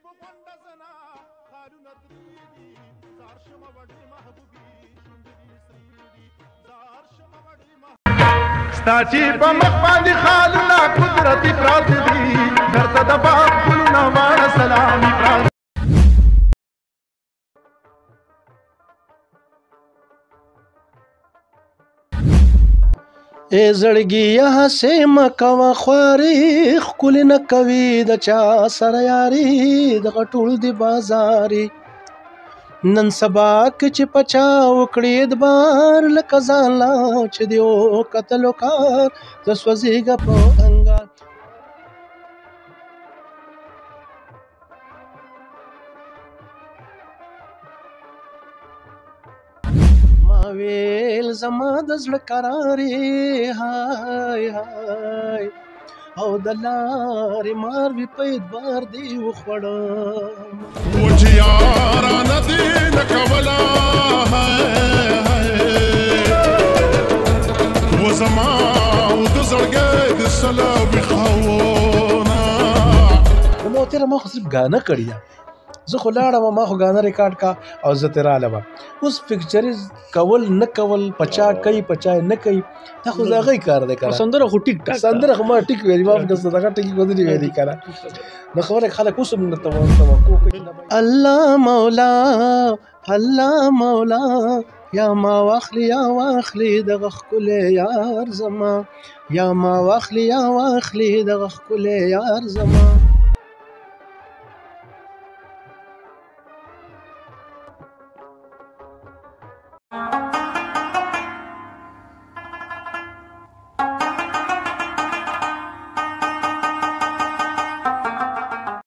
په غونډه زنا خالونه درې دي زار شمه وړې محبوبي شونډې دې سرې دي زار شمه وړې ستا چې په مخ باندې خالونه قدرتي پراته دي درته د باغ ګلونه واړه سلامي پراته ای زړګیه هسې مه کوه خواري ښکلې نه کوي د چا سره یاري دغه ټول د بازاري نن سبا که چې په چا وکړي اعتبار لکه ځان لا چې دې وکتلو کار زه سوځېږه په انګار ویل زما د زړه قرارې هاي هاي او د لارې مار وي په اعتبار دې وخوړم و چې یارانه دې نه کوله و زما و د زړګی د سلابي خاونه موتیره ما خو صرف ګانه کړې ده زه خو لاړم ما خو ګانه ریکارډ کا او زه ترې رالم اوس پکچرز کول نه کول پچا کوي پچا نه کوي دا خو د هغوی کار دی که سندره خو ټیک ټاک سندره خو ما ټیک ویلي معاف کړه دغه ټکي خو نه دي ویلي که نه نو خبره خلک اوس هم نه توقع کوي الله مولا الله مولا یا ما واخلي یا واخلي دغه ښکلی یار زما یا ما واخلي یا واخلي دغه ښکلی یار زما